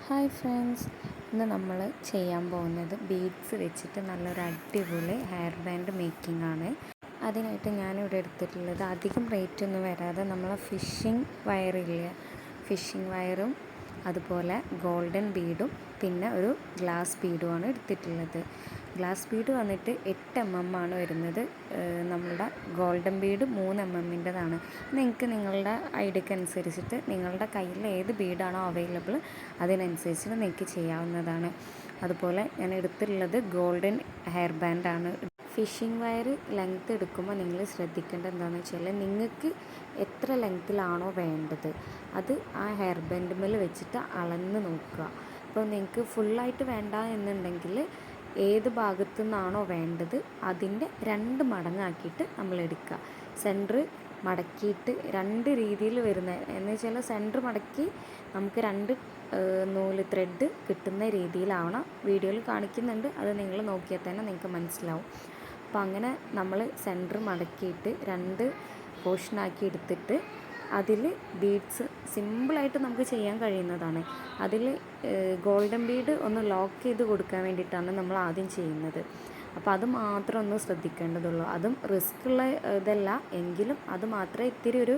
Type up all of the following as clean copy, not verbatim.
Hi friends, ഇന്ന് നമ്മൾ ചെയ്യാൻ പോകുന്നത് ബീഡ്സ് വെച്ചിട്ട് നല്ലൊരു അടിപൊളി ഹെയർ ബാൻഡ് മേക്കിംഗ് ആണ്. അതിനായിട്ട് ഞാനിവിടെ എടുത്തിട്ടുള്ളത് അധികം റേറ്റ് ഒന്നും വരാതെ നമ്മളെ ഫിഷിംഗ് വയറില്ലേ, ഫിഷിംഗ് വയറും അതുപോലെ ഗോൾഡൻ ബീഡും പിന്നെ ഒരു ഗ്ലാസ് ബീഡുമാണ് എടുത്തിട്ടുള്ളത്. ഗ്ലാസ് ബീഡ് വന്നിട്ട് 8 mm ആണ് വരുന്നത്. നമ്മളുടെ ഗോൾഡൻ ബീഡ് 3 mmൻ്റെതാണ്. നിങ്ങൾക്ക് നിങ്ങളുടെ ഐഡിയക്ക് അനുസരിച്ചിട്ട് നിങ്ങളുടെ കയ്യിൽ ഏത് ബീഡാണോ അവൈലബിൾ അതിനനുസരിച്ചിട്ട് നിങ്ങൾക്ക് ചെയ്യാവുന്നതാണ്. അതുപോലെ ഞാൻ എടുത്തിട്ടുള്ളത് ഗോൾഡൻ ഹെയർ ബാൻഡാണ്. ഫിഷിംഗ് വയർ ലെങ്ത്ത് എടുക്കുമ്പോൾ നിങ്ങൾ ശ്രദ്ധിക്കേണ്ടത് എന്താണെന്ന് വെച്ചാൽ, നിങ്ങൾക്ക് എത്ര ലെങ്ത്തിലാണോ വേണ്ടത് അത് ആ ഹെയർ ബാൻഡുമ്മൽ വെച്ചിട്ട് അളന്ന് നോക്കുക. അപ്പോൾ നിങ്ങൾക്ക് ഫുള്ളായിട്ട് വേണ്ട എന്നുണ്ടെങ്കിൽ ഏത് ഭാഗത്തു നിന്നാണോ വേണ്ടത് അതിൻ്റെ 2 മടങ്ങാക്കിയിട്ട് നമ്മൾ എടുക്കുക. സെൻറ്റർ മടക്കിയിട്ട് 2 രീതിയിൽ വരുന്ന എന്ന് വെച്ചാൽ സെൻറ്റർ മടക്കി നമുക്ക് 2 നൂല് ത്രെഡ് കിട്ടുന്ന രീതിയിലാവണം. വീഡിയോയിൽ കാണിക്കുന്നുണ്ട്, അത് നിങ്ങൾ നോക്കിയാൽ തന്നെ നിങ്ങൾക്ക് മനസ്സിലാവും. അപ്പോൾ അങ്ങനെ നമ്മൾ സെൻറ്റർ മടക്കിയിട്ട് 2 പോർഷനാക്കി എടുത്തിട്ട് അതിൽ ബീഡ്സ് സിമ്പിളായിട്ട് നമുക്ക് ചെയ്യാൻ കഴിയുന്നതാണ്. അതിൽ ഗോൾഡൻ ബീഡ് ഒന്ന് ലോക്ക് ചെയ്ത് കൊടുക്കാൻ വേണ്ടിയിട്ടാണ് നമ്മൾ ആദ്യം ചെയ്യുന്നത്. അപ്പോൾ അത് മാത്രം ഒന്ന് ശ്രദ്ധിക്കേണ്ടതുള്ളൂ. അതും റിസ്ക് ഉള്ള ഇതല്ല എങ്കിലും അത് മാത്രമേ ഇത്തിരി ഒരു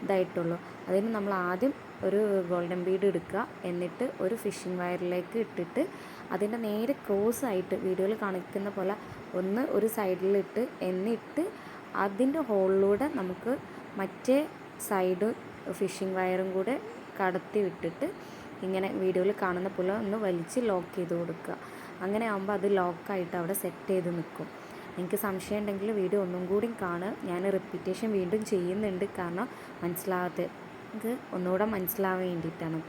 ഇതായിട്ടുള്ളൂ. അതിന് നമ്മൾ ആദ്യം ഒരു ഗോൾഡൻ ബീഡ് എടുക്കുക, എന്നിട്ട് ഒരു ഫിഷിംഗ് വയറിലേക്ക് ഇട്ടിട്ട് അതിൻ്റെ നേരെ ക്രോസ് ആയിട്ട് വീഡിയോയിൽ കാണിക്കുന്ന പോലെ ഒന്ന് ഒരു സൈഡിലിട്ട്, എന്നിട്ട് അതിൻ്റെ ഹോളിലൂടെ നമുക്ക് മറ്റേ സൈഡ് ഫിഷിംഗ് വയറും കൂടെ കടത്തി വിട്ടിട്ട് ഇങ്ങനെ വീഡിയോയിൽ കാണുന്ന പോലെ ഒന്ന് വലിച്ച് ലോക്ക് ചെയ്ത് കൊടുക്കുക. അങ്ങനെ ആകുമ്പോൾ അത് ലോക്കായിട്ട് അവിടെ സെറ്റ് ചെയ്ത് നിൽക്കും. നിങ്ങൾക്ക് സംശയം ഉണ്ടെങ്കിൽ വീഡിയോ ഒന്നും കൂടി കാണുക. ഞാൻ റിപ്പീറ്റേഷൻ വീണ്ടും ചെയ്യുന്നുണ്ട്, കാരണം മനസ്സിലാവാത്തത് ഒന്നുകൂടെ മനസ്സിലാവാൻ വേണ്ടിയിട്ടാണ്.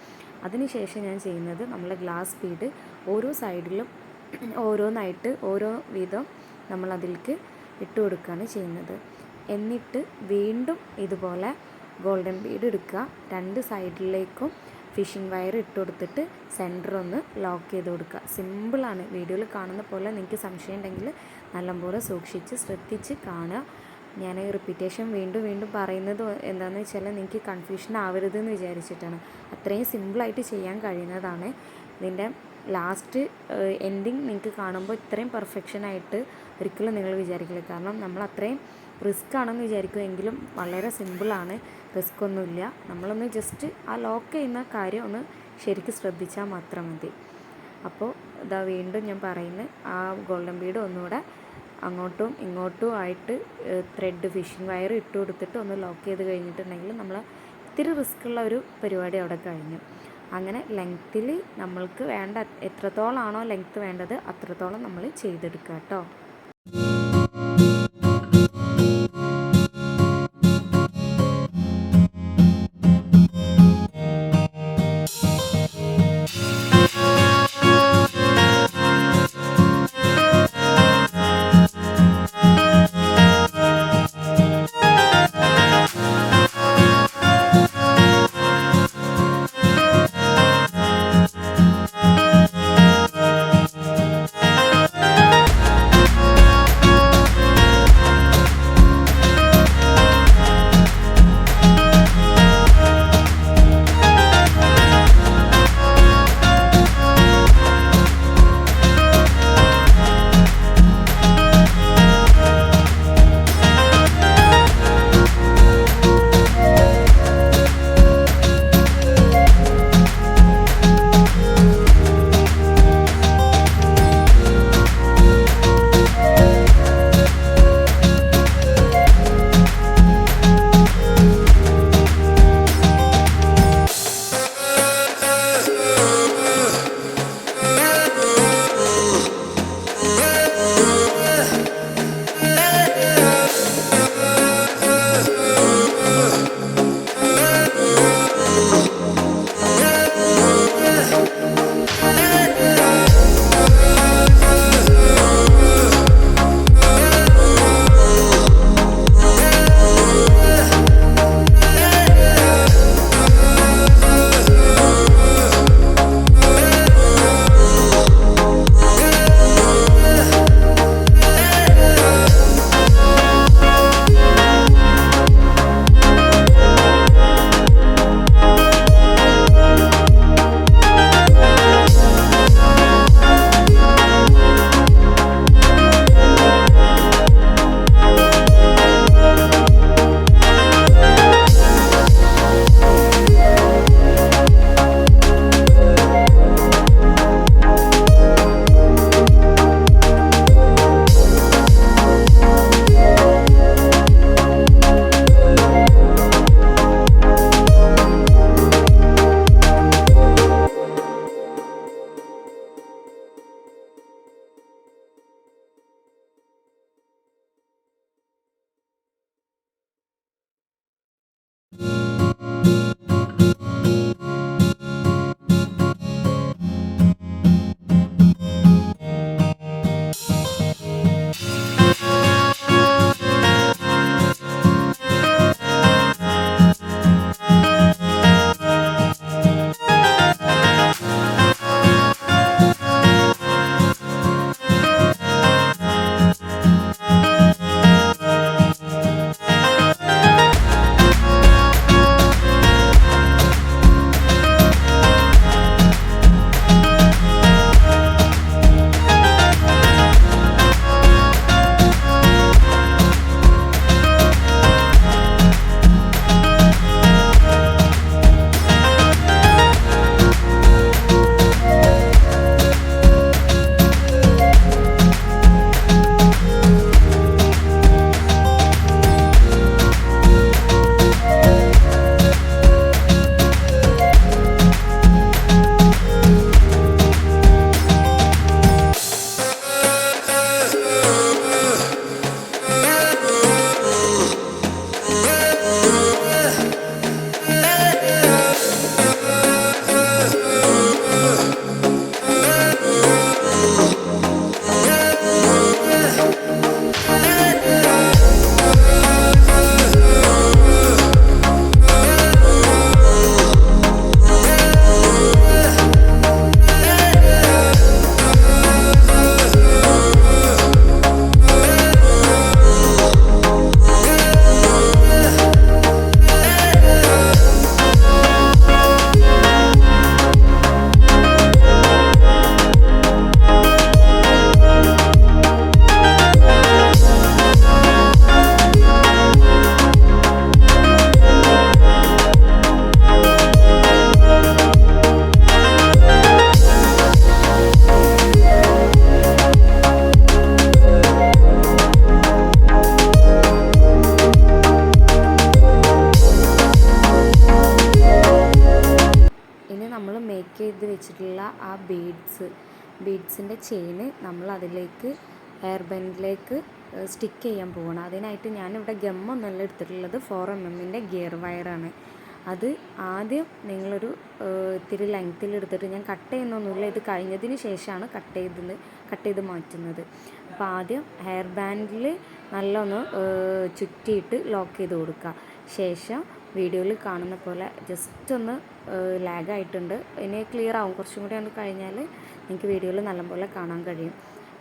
അതിനുശേഷം ഞാൻ ചെയ്യുന്നത് നമ്മൾ ഗ്ലാസ് ബീഡ് ഓരോ സൈഡിലും ഓരോന്നായിട്ട് ഓരോ വീതം നമ്മളതിലേക്ക് ഇട്ട് കൊടുക്കുകയാണ് ചെയ്യുന്നത്. എന്നിട്ട് വീണ്ടും ഇതുപോലെ ഗോൾഡൻ ബീഡ് എടുക്കുക, 2 സൈഡിലേക്കും ഫിഷിംഗ് വയർ ഇട്ട് കൊടുത്തിട്ട് സെൻറ്റർ ഒന്ന് ലോക്ക് ചെയ്ത് കൊടുക്കുക. സിമ്പിളാണ്. വീഡിയോയിൽ കാണുന്ന പോലെ നിങ്ങൾക്ക് സംശയം ഉണ്ടെങ്കിൽ നല്ലപോലെ സൂക്ഷിച്ച് ശ്രദ്ധിച്ച് കാണുക. ഞാൻ റിപ്പീറ്റേഷൻ വീണ്ടും പറയുന്നത് എന്താണെന്ന് വെച്ചാൽ നിങ്ങൾക്ക് കൺഫ്യൂഷൻ ആവരുതെന്ന് വിചാരിച്ചിട്ടാണ്. അത്രയും സിമ്പിളായിട്ട് ചെയ്യാൻ കഴിയുന്നതാണ്. ഇതിൻ്റെ ലാസ്റ്റ് എൻഡിങ് നിങ്ങൾക്ക് കാണുമ്പോൾ ഇത്രയും പെർഫെക്ഷനായിട്ട് ഒരിക്കലും നിങ്ങൾ വിചാരിക്കില്ല. കാരണം നമ്മൾ അത്രയും റിസ്ക് ആണെന്ന് വിചാരിക്കുമെങ്കിലും വളരെ സിമ്പിളാണ്, റിസ്ക് ഒന്നുമില്ല. നമ്മളൊന്ന് ജസ്റ്റ് ആ ലോക്ക് ചെയ്യുന്ന കാര്യം ഒന്ന് ശരിക്കും ശ്രദ്ധിച്ചാൽ മാത്രം മതി. അപ്പോൾ ഇതാ വീണ്ടും ഞാൻ പറയുന്നത്, ആ ഗോൾഡൻ ബീഡ് ഒന്നുകൂടെ അങ്ങോട്ടും ഇങ്ങോട്ടും ആയിട്ട് ത്രെഡ് ഫിഷിംഗ് വയർ ഇട്ട് കൊടുത്തിട്ട് ഒന്ന് ലോക്ക് ചെയ്ത് കഴിഞ്ഞിട്ടുണ്ടെങ്കിൽ നമ്മൾ ഇത്തിരി റിസ്ക്കുള്ള ഒരു പരിപാടി അവിടെ കഴിഞ്ഞു. അങ്ങനെ ലെങ്ത്തിൽ നമ്മൾക്ക് വേണ്ട എത്രത്തോളമാണോ ലെങ്ത്ത് വേണ്ടത് അത്രത്തോളം നമ്മൾ ചെയ്തെടുക്കുക കേട്ടോ. വെച്ചിട്ടുള്ള ആ ബീഡ്സിൻ്റെ ചെയിന് നമ്മൾ അതിലേക്ക് ഹെയർ ബാൻഡിലേക്ക് സ്റ്റിക്ക് ചെയ്യാൻ പോകണം. അതിനായിട്ട് ഞാനിവിടെ ഗമ്മൊന്നുമല്ല എടുത്തിട്ടുള്ളത്, 4mm ഗിയർ വയറാണ്. അത് ആദ്യം നിങ്ങളൊരു ഇത്തിരി ലെങ്ത്തിൽ എടുത്തിട്ട്, ഞാൻ കട്ട് ചെയ്യുന്നൊന്നുമില്ല, ഇത് കഴിഞ്ഞതിന് ശേഷമാണ് കട്ട് ചെയ്ത് മാറ്റുന്നത്. അപ്പോൾ ആദ്യം ഹെയർ ബാൻഡിൽ നല്ലൊന്ന് ചുറ്റിയിട്ട് ലോക്ക് ചെയ്ത് കൊടുക്കുക. ശേഷം വീഡിയോയിൽ കാണുന്ന പോലെ ജസ്റ്റ് ഒന്ന് ലാഗായിട്ടുണ്ട്, ഇനി ക്ലിയർ ആവും. കുറച്ചും കൂടി ഒന്ന് കഴിഞ്ഞാൽ നിങ്ങൾക്ക് വീഡിയോയിൽ നല്ലപോലെ കാണാൻ കഴിയും.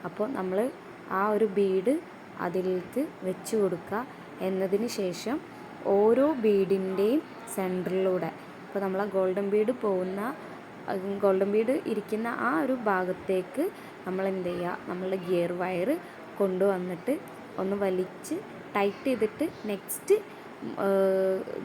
അപ്പോൾ നമ്മൾ ആ ഒരു ബീഡ് അതിലേക്ക് വെച്ച് കൊടുക്കുക. എന്നതിന് ശേഷം ഓരോ ബീഡിൻ്റെയും സെൻറ്ററിലൂടെ, ഇപ്പോൾ നമ്മൾ ആ ഗോൾഡൻ ബീഡ് ഇരിക്കുന്ന ആ ഒരു ഭാഗത്തേക്ക് നമ്മൾ എന്ത് ചെയ്യുക, നമ്മളുടെ ഗിയർ വയർ കൊണ്ടുവന്നിട്ട് ഒന്ന് വലിച്ച് ടൈറ്റ് ചെയ്തിട്ട് നെക്സ്റ്റ്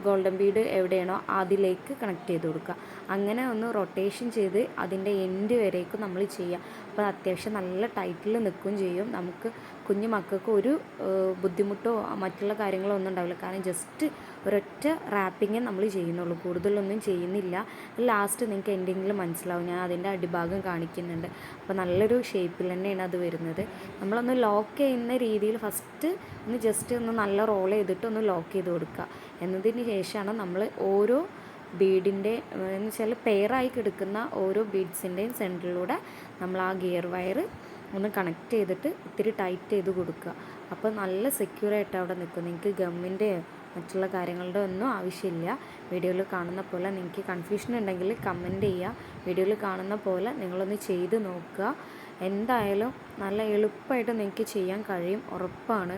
ഗോൾഡൻ ബീഡ് എവിടെയാണോ അതിലേക്ക് കണക്ട് ചെയ്ത് കൊടുക്കുക. അങ്ങനെ ഒന്ന് റൊട്ടേഷൻ ചെയ്ത് അതിൻ്റെ എൻഡ് വരേക്കും നമ്മൾ ചെയ്യുക. അപ്പോൾ അത്യാവശ്യം നല്ല ടൈറ്റിൽ നിൽക്കുകയും ചെയ്യും. നമുക്ക് കുഞ്ഞു മക്കൾക്ക് ഒരു ബുദ്ധിമുട്ടോ മറ്റുള്ള കാര്യങ്ങളോ ഒന്നും ഉണ്ടാവില്ല. കാരണം ജസ്റ്റ് ഒരൊറ്റ റാപ്പിങ്ങേ നമ്മൾ ചെയ്യുന്നുള്ളൂ, കൂടുതലൊന്നും ചെയ്യുന്നില്ല. ലാസ്റ്റ് നിങ്ങൾക്ക് എന്തെങ്കിലും മനസ്സിലാവും, ഞാൻ അതിൻ്റെ അടിഭാഗം കാണിക്കുന്നുണ്ട്. അപ്പോൾ നല്ലൊരു ഷേപ്പിൽ തന്നെയാണ് അത് വരുന്നത്. നമ്മളൊന്ന് ലോക്ക് ചെയ്യുന്ന രീതിയിൽ ഫസ്റ്റ് ഒന്ന് ജസ്റ്റ് ഒന്ന് നല്ല റോൾ ചെയ്തിട്ട് ഒന്ന് ലോക്ക് ചെയ്ത് കൊടുക്കുക. എന്നതിന് ശേഷമാണ് നമ്മൾ ഓരോ ബീഡിൻ്റെ എന്ന് വെച്ചാൽ പെയറായി കിടക്കുന്ന ഓരോ ബീഡ്സിൻ്റെയും സെൻറ്ററിലൂടെ നമ്മൾ ആ ഗിയർ വയർ ഒന്ന് കണക്ട് ചെയ്തിട്ട് ഇത്തിരി ടൈറ്റ് ചെയ്ത് കൊടുക്കുക. അപ്പോൾ നല്ല സെക്യൂറായിട്ട് അവിടെ നിൽക്കും. നിങ്ങൾക്ക് ഗമ്മിൻ്റെ മറ്റുള്ള കാര്യങ്ങളുടെ ഒന്നും ആവശ്യമില്ല. വീഡിയോയിൽ കാണുന്ന പോലെ നിങ്ങൾക്ക് കൺഫ്യൂഷൻ ഉണ്ടെങ്കിൽ കമൻറ്റ് ചെയ്യുക. വീഡിയോയിൽ കാണുന്ന പോലെ നിങ്ങളൊന്ന് ചെയ്ത് നോക്കുക. എന്തായാലും നല്ല എളുപ്പമായിട്ട് നിങ്ങൾക്ക് ചെയ്യാൻ കഴിയും, ഉറപ്പാണ്.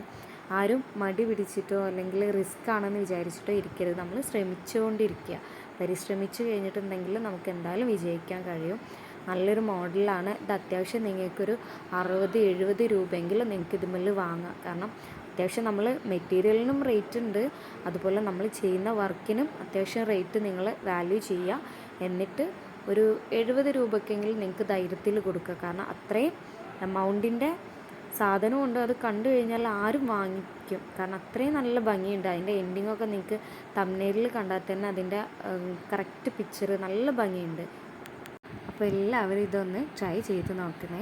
ആരും മടി പിടിച്ചിട്ടോ അല്ലെങ്കിൽ റിസ്ക് ആണെന്ന് വിചാരിച്ചിട്ടോ ഇരിക്കരുത്. നമ്മൾ ശ്രമിച്ചുകൊണ്ടിരിക്കുക. പരിശ്രമിച്ചു കഴിഞ്ഞിട്ടുണ്ടെങ്കിൽ നമുക്ക് എന്തായാലും വിജയിക്കാൻ കഴിയും. നല്ലൊരു മോഡലാണ് ഇത്. അത്യാവശ്യം നിങ്ങൾക്കൊരു 60-70 രൂപയെങ്കിലും നിങ്ങൾക്ക് ഇതുമേൽ വാങ്ങാം. കാരണം അത്യാവശ്യം നമ്മൾ മെറ്റീരിയലിനും റേറ്റ് ഉണ്ട്, അതുപോലെ നമ്മൾ ചെയ്യുന്ന വർക്കിനും അത്യാവശ്യം റേറ്റ് നിങ്ങൾ വാല്യൂ ചെയ്യുക. എന്നിട്ട് ഒരു 70 രൂപയ്ക്കെങ്കിലും നിങ്ങൾക്ക് ധൈര്യത്തിൽ കൊടുക്കുക. കാരണം അത്രയും എമൗണ്ടിൻ്റെ സാധനമുണ്ട്. അത് കണ്ടു കഴിഞ്ഞാൽ ആരും വാങ്ങിക്കും. കാരണം അത്രയും നല്ല ഭംഗിയുണ്ട്. അതിൻ്റെ എൻഡിങ്ങൊക്കെ നിങ്ങൾക്ക് തംബ്നെയിലിൽ കണ്ടാൽ തന്നെ അതിൻ്റെ കറക്റ്റ് പിക്ചർ നല്ല ഭംഗിയുണ്ട്. അപ്പോൾ എല്ലാവരും ഇതൊന്ന് ട്രൈ ചെയ്ത് നോക്കണേ.